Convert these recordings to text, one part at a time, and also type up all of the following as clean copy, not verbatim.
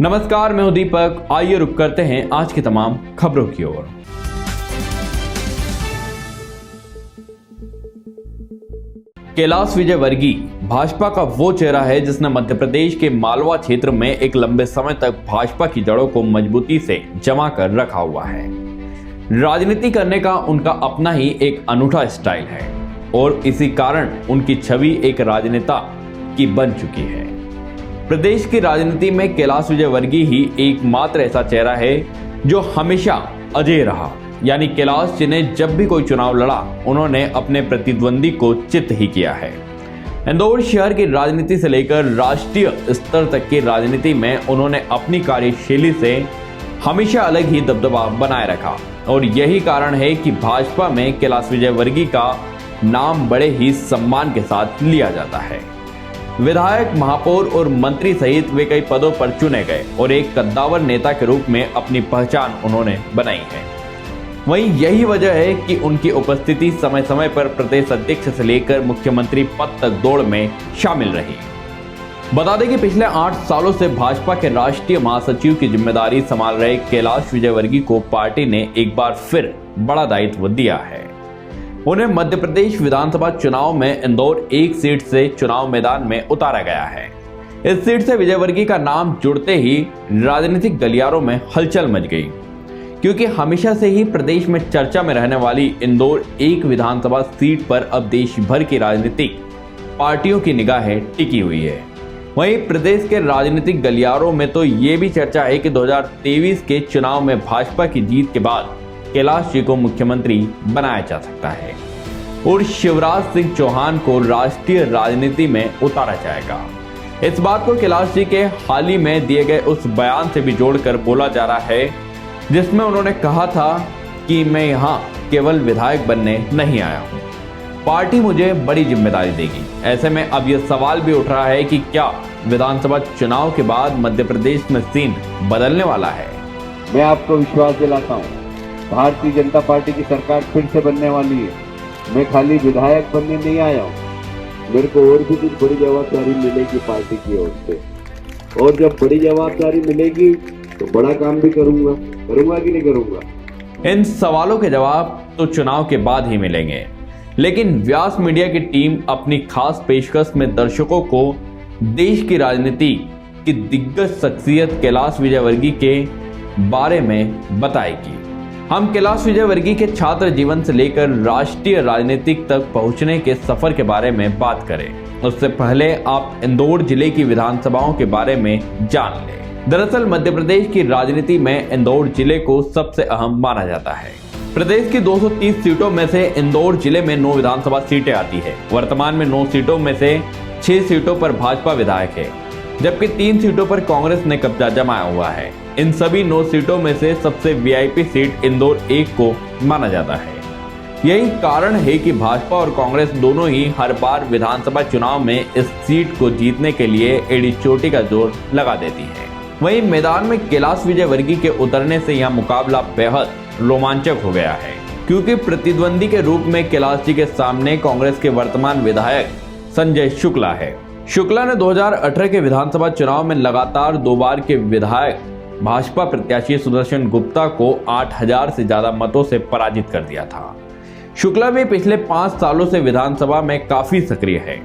नमस्कार, मैं हूं दीपक। आइए रुक करते हैं आज की तमाम खबरों की ओर। कैलाश विजयवर्गीय भाजपा का वो चेहरा है जिसने मध्य प्रदेश के मालवा क्षेत्र में एक लंबे समय तक भाजपा की जड़ों को मजबूती से जमा कर रखा हुआ है। राजनीति करने का उनका अपना ही एक अनूठा स्टाइल है और इसी कारण उनकी छवि एक राजनेता की बन चुकी है। प्रदेश की राजनीति में कैलाश विजयवर्गीय ही एकमात्र ऐसा चेहरा है जो हमेशा अजय रहा। यानी कैलाश जी ने जब भी कोई चुनाव लड़ा, उन्होंने अपने प्रतिद्वंदी को चित ही किया है। इंदौर शहर की राजनीति से लेकर राष्ट्रीय स्तर तक की राजनीति में उन्होंने अपनी कार्यशैली से हमेशा अलग ही दबदबा बनाए रखा और यही कारण है कि भाजपा में कैलाश विजयवर्गीय का नाम बड़े ही सम्मान के साथ लिया जाता है। विधायक, महापौर और मंत्री सहित वे कई पदों पर चुने गए और एक कद्दावर नेता के रूप में अपनी पहचान उन्होंने बनाई है। वहीं यही वजह है कि उनकी उपस्थिति समय समय पर प्रदेश अध्यक्ष से लेकर मुख्यमंत्री पद तक दौड़ में शामिल रही। बता दें कि पिछले 8 सालों से भाजपा के राष्ट्रीय महासचिव की जिम्मेदारी संभाल रहे कैलाश विजयवर्गीय को पार्टी ने एक बार फिर बड़ा दायित्व दिया है। उन्हें मध्य प्रदेश विधानसभा चुनाव में इंदौर 1 सीट से चुनाव मैदान में उतारा गया है। इस सीट से विजयवर्गीय का नाम जुड़ते ही राजनीतिक गलियारों में हलचल मच गई, क्योंकि हमेशा से ही प्रदेश में चर्चा में रहने वाली इंदौर 1 विधानसभा सीट पर अब देश भर की राजनीतिक पार्टियों की निगाहें टिकी हुई है। वहीं प्रदेश के राजनीतिक गलियारों में तो ये भी चर्चा है कि 2023 के चुनाव में भाजपा की जीत के बाद कैलाश जी को मुख्यमंत्री बनाया जा सकता है और शिवराज सिंह चौहान को राष्ट्रीय राजनीति में उतारा जाएगा। इस बात को कैलाश जी के हाल ही में दिए गए उस बयान से भी जोड़कर बोला जा रहा है, जिसमें उन्होंने कहा था कि मैं यहाँ केवल विधायक बनने नहीं आया हूँ, पार्टी मुझे बड़ी जिम्मेदारी देगी। ऐसे में अब यह सवाल भी उठ रहा है कि क्या विधानसभा चुनाव के बाद मध्य प्रदेश में सीन बदलने वाला है। मैं आपको विश्वास दिलाता हूँ, भारतीय जनता पार्टी की सरकार फिर से बनने वाली है। मैं खाली विधायक बनने नहीं आया हूँ, मेरे को और भी कुछ बड़ी जवाबदारी मिलेगी पार्टी की ओर से, और जब बड़ी जवाबदारी मिलेगी तो बड़ा काम भी करूंगा कि नहीं करूंगा। इन सवालों के जवाब तो चुनाव के बाद ही मिलेंगे, लेकिन व्यास मीडिया की टीम अपनी खास पेशकश में दर्शकों को देश की राजनीति की दिग्गज शख्सियत कैलाश विजयवर्गीय के बारे में बताएगी। हम कैलाश विजयवर्गीय के छात्र जीवन से लेकर राष्ट्रीय राजनीतिक तक पहुंचने के सफर के बारे में बात करें, उससे पहले आप इंदौर जिले की विधानसभाओं के बारे में जान लें। दरअसल मध्य प्रदेश की राजनीति में इंदौर जिले को सबसे अहम माना जाता है। प्रदेश की 230 सीटों में से इंदौर जिले में 9 विधानसभा सीटें आती है। वर्तमान में 9 सीटों में से 6 सीटों पर भाजपा विधायक है, जबकि 3 सीटों पर कांग्रेस ने कब्जा जमाया हुआ है। इन सभी 9 सीटों में से सबसे वीआईपी सीट इंदौर 1 को माना जाता है। यही कारण है कि भाजपा और कांग्रेस दोनों ही हर बार विधानसभा चुनाव में इस सीट को जीतने के लिए एड़ी चोटी का जोर लगा देती है। वहीं मैदान में कैलाश विजयवर्गीय के उतरने से यह मुकाबला बेहद रोमांचक हो गया है, क्योंकि प्रतिद्वंदी के रूप में कैलाश जी के सामने कांग्रेस के वर्तमान विधायक संजय शुक्ला है। शुक्ला ने 2018 के विधानसभा चुनाव में लगातार 2 बार के विधायक भाजपा प्रत्याशी सुदर्शन गुप्ता को 8000 से ज्यादा मतों से पराजित कर दिया था। शुक्ला भी पिछले 5 सालों से विधानसभा में काफी सक्रिय है।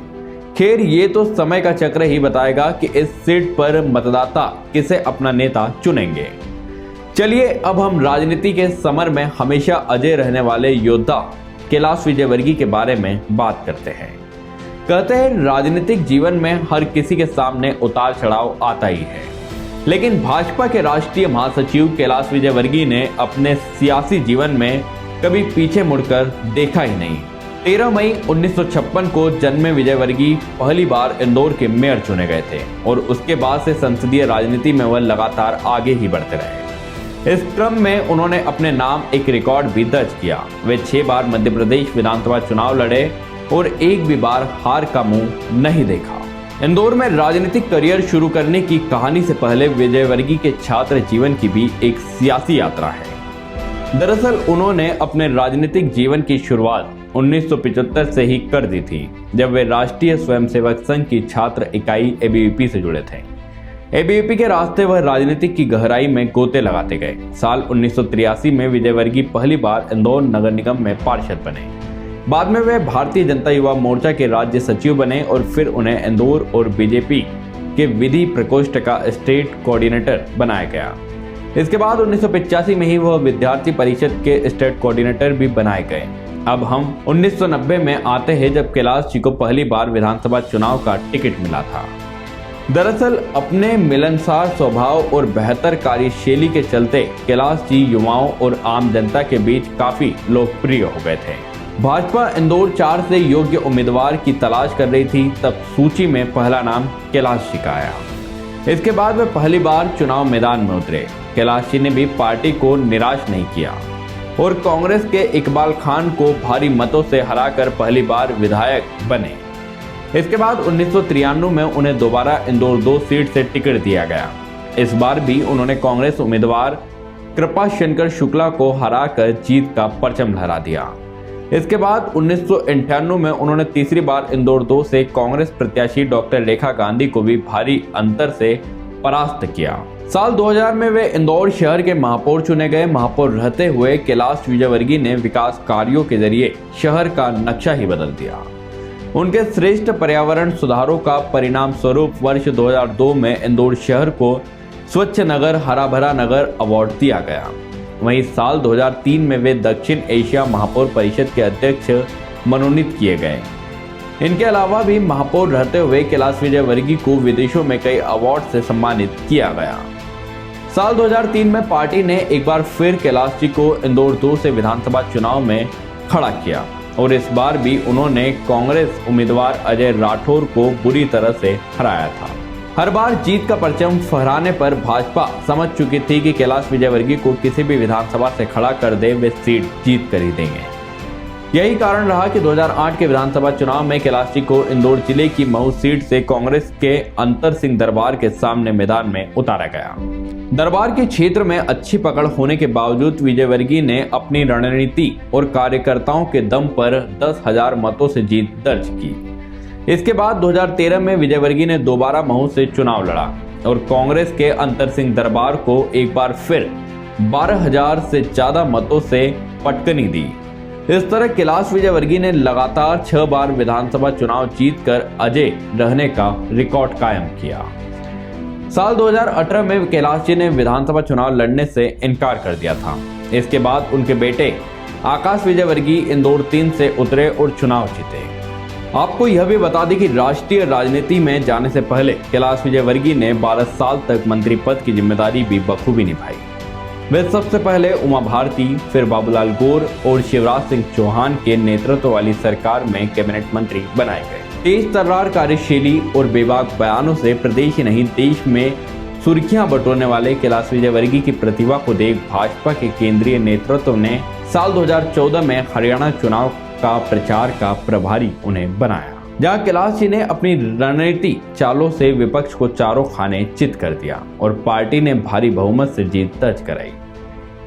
खैर, ये तो समय का चक्र ही बताएगा कि इस सीट पर मतदाता किसे अपना नेता चुनेंगे। चलिए अब हम राजनीति के समर में हमेशा अजय रहने वाले योद्धा कैलाश विजयवर्गीय के बारे में बात करते हैं। कहते हैं राजनीतिक जीवन में हर किसी के सामने उतार चढ़ाव आता ही है, लेकिन भाजपा के राष्ट्रीय महासचिव कैलाश विजयवर्गीय ने अपने सियासी जीवन में कभी पीछे मुड़कर देखा ही नहीं। 13 मई 1956 को जन्मे विजयवर्गीय पहली बार इंदौर के मेयर चुने गए थे और उसके बाद से संसदीय राजनीति में वह लगातार आगे ही बढ़ते रहे। इस क्रम में उन्होंने अपने नाम एक रिकॉर्ड भी दर्ज किया। वे 6 बार मध्य प्रदेश विधानसभा चुनाव लड़े और एक भी बार हार का मुंह नहीं देखा। इंदौर में राजनीतिक करियर शुरू करने की कहानी से पहले विजयवर्गीय के छात्र जीवन की भी एक सियासी यात्रा है। दरअसल उन्होंने अपने राजनीतिक जीवन की शुरुआत 1975 से ही कर दी थी, जब वे राष्ट्रीय स्वयंसेवक संघ की छात्र इकाई एबीवीपी से जुड़े थे। एबीवीपी के रास्ते वह राजनीति की गहराई में गोते लगाते गए। साल 1983 में विजयवर्गीय पहली बार इंदौर नगर निगम में पार्षद बने। बाद में वे भारतीय जनता युवा मोर्चा के राज्य सचिव बने और फिर उन्हें इंदौर और बीजेपी के विधि प्रकोष्ठ का स्टेट कोऑर्डिनेटर बनाया गया। इसके बाद 1985 में ही वह विद्यार्थी परिषद के स्टेट कोऑर्डिनेटर भी बनाए गए। अब हम 1990 में आते हैं, जब कैलाश जी को पहली बार विधानसभा चुनाव का टिकट मिला था। दरअसल अपने मिलनसार स्वभाव और बेहतर कार्यशैली के चलते कैलाश जी युवाओं और आम जनता के बीच काफी लोकप्रिय हो गए थे। भाजपा इंदौर 4 से योग्य उम्मीदवार की तलाश कर रही थी, तब सूची में पहला नाम कैलाश जी का आया। इसके बाद वे पहली बार चुनाव मैदान में उतरे। कैलाश जी ने भी पार्टी को निराश नहीं किया और कांग्रेस के इकबाल खान को भारी मतों से हराकर पहली बार विधायक बने। इसके बाद 1993 में उन्हें दोबारा इंदौर 2 सीट से टिकट दिया गया। इस बार भी उन्होंने कांग्रेस उम्मीदवार कृपाशंकर शुक्ला को हराकर जीत का परचम लहरा दिया। इसके बाद 1998 में उन्होंने तीसरी बार इंदौर 2 से कांग्रेस प्रत्याशी डॉक्टर रेखा गांधी को भी भारी अंतर से परास्त किया। साल 2000 में वे इंदौर शहर के महापौर चुने गए। महापौर रहते हुए कैलाश विजयवर्गीय ने विकास कार्यों के जरिए शहर का नक्शा ही बदल दिया। उनके श्रेष्ठ पर्यावरण सुधारों का परिणाम स्वरूप वर्ष 2002 में इंदौर शहर को स्वच्छ नगर, हरा भरा नगर अवार्ड दिया गया। वहीं साल 2003 में वे दक्षिण एशिया महापौर परिषद के अध्यक्ष मनोनीत किए गए। इनके अलावा भी महापौर रहते हुए कैलाश विजयवर्गीय को विदेशों में कई अवार्ड से सम्मानित किया गया। साल 2003 में पार्टी ने एक बार फिर कैलाश जी को इंदौर 2 से विधानसभा चुनाव में खड़ा किया और इस बार भी उन्होंने कांग्रेस उम्मीदवार अजय राठौर को बुरी तरह से हराया था। हर बार जीत का परचम फहराने पर भाजपा समझ चुकी थी कि कैलाश विजयवर्गीय को किसी भी विधानसभा से खड़ा कर दे वे सीट जीत कर ही देंगे। यही कारण रहा कि 2008 के विधानसभा चुनाव में कैलाश जी को इंदौर जिले की महू सीट से कांग्रेस के अंतर सिंह दरबार के सामने मैदान में उतारा गया। दरबार के क्षेत्र में अच्छी पकड़ होने के बावजूद विजयवर्गीय ने अपनी रणनीति और कार्यकर्ताओं के दम पर 10,000 मतों से जीत दर्ज की। इसके बाद 2013 में विजयवर्गीय ने दोबारा महू से चुनाव लड़ा और कांग्रेस के अंतर सिंह दरबार को एक बार फिर 12,000 से ज्यादा मतों से पटकनी दी। इस तरह कैलाश विजयवर्गीय ने लगातार 6 बार विधानसभा चुनाव जीतकर अजय रहने का रिकॉर्ड कायम किया। साल 2018 में कैलाश जी ने विधानसभा चुनाव लड़ने से इनकार कर दिया था। इसके बाद उनके बेटे आकाश विजयवर्गीय इंदौर 3 से उतरे और चुनाव जीते। आपको यह भी बता दें कि राष्ट्रीय राजनीति में जाने से पहले कैलाश विजयवर्गीय ने 12 साल तक मंत्री पद की जिम्मेदारी भी बखूबी निभाई। वे सबसे पहले उमा भारती, फिर बाबूलाल गौर और शिवराज सिंह चौहान के नेतृत्व वाली सरकार में कैबिनेट मंत्री बनाए गए। तेज तर्रार कार्यशैली और बेबाक बयानों से प्रदेश ही नहीं देश में सुर्खियां बटोरने वाले कैलाश विजयवर्गीय की प्रतिभा को देख भाजपा के केंद्रीय नेतृत्व ने साल 2014 में हरियाणा चुनाव का प्रचार का प्रभारी उन्हें बनाया, जहां कैलाश जी ने अपनी रणनीति चालों से विपक्ष को चारों खाने चित कर दिया और पार्टी ने भारी बहुमत से जीत दर्ज कराई।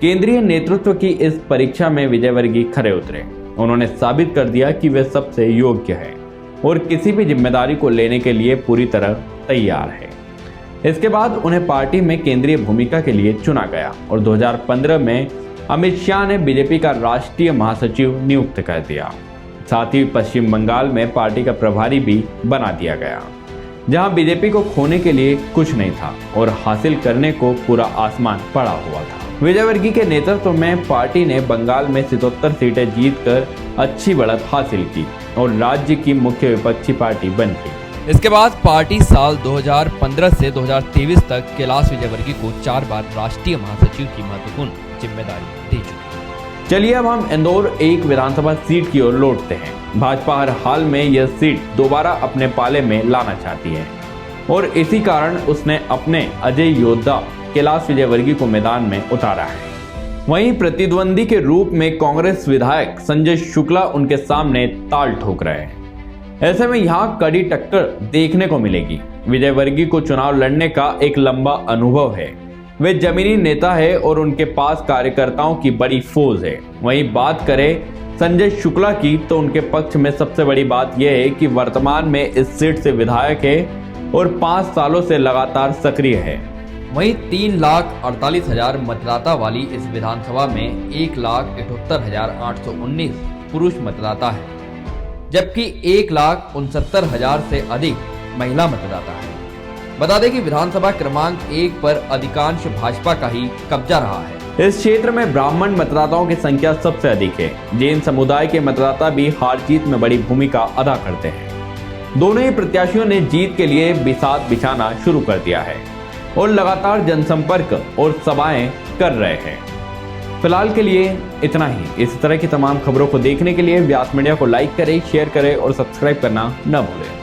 केंद्रीय नेतृत्व की इस परीक्षा में विजयवर्गीय खरे उतरे। उन्होंने साबित कर दिया कि वे सबसे योग्य है और किसी भी जिम्मेदारी को लेने के लिए पूरी तरह तैयार है। इसके बाद उन्हें पार्टी में केंद्रीय भूमिका के लिए चुना गया और 2015 में अमित शाह ने बीजेपी का राष्ट्रीय महासचिव नियुक्त कर दिया। साथ ही पश्चिम बंगाल में पार्टी का प्रभारी भी बना दिया गया, जहां बीजेपी को खोने के लिए कुछ नहीं था और हासिल करने को पूरा आसमान पड़ा हुआ था। विजयवर्गीय के नेतृत्व में पार्टी ने बंगाल में 77 सीटें जीतकर अच्छी बढ़त हासिल की और राज्य की मुख्य विपक्षी पार्टी बन गई। इसके बाद पार्टी साल 2015 से 2023 तक कैलाश विजयवर्गीय को 4 बार राष्ट्रीय महासचिव की महत्वपूर्ण जिम्मेदारी दे चुकी है। चलिए अब हम इंदौर 1 विधानसभा सीट की ओर लौटते हैं। भाजपा हर हाल में यह सीट दोबारा अपने पाले में लाना चाहती है और इसी कारण उसने अपने अजय योद्धा कैलाश विजयवर्गीय को मैदान में उतारा है। वहीं प्रतिद्वंदी के रूप में कांग्रेस विधायक संजय शुक्ला उनके सामने ताल ठोक रहे हैं। ऐसे में यहाँ कड़ी टक्कर देखने को मिलेगी। विजयवर्गीय को चुनाव लड़ने का एक लंबा अनुभव है। वे जमीनी नेता है और उनके पास कार्यकर्ताओं की बड़ी फौज है। वहीं बात करें संजय शुक्ला की तो उनके पक्ष में सबसे बड़ी बात यह है कि वर्तमान में इस सीट से विधायक है और 5 सालों से लगातार सक्रिय है। वहीं 3,48,000 मतदाता वाली इस विधानसभा में 1,78,819 पुरुष मतदाता है, जबकि 1,69,000 से अधिक महिला मतदाता है। बता दें कि विधानसभा क्रमांक 1 पर अधिकांश भाजपा का ही कब्जा रहा है। इस क्षेत्र में ब्राह्मण मतदाताओं की संख्या सबसे अधिक है। जैन समुदाय के मतदाता भी हार जीत में बड़ी भूमिका अदा करते हैं। दोनों ही प्रत्याशियों ने जीत के लिए बिसात बिछाना शुरू कर दिया है और लगातार जनसंपर्क और सभाएं कर रहे हैं। फिलहाल के लिए इतना ही। इस तरह की तमाम खबरों को देखने के लिए व्यास मीडिया को लाइक करें, शेयर करें और सब्सक्राइब करना न भूलें।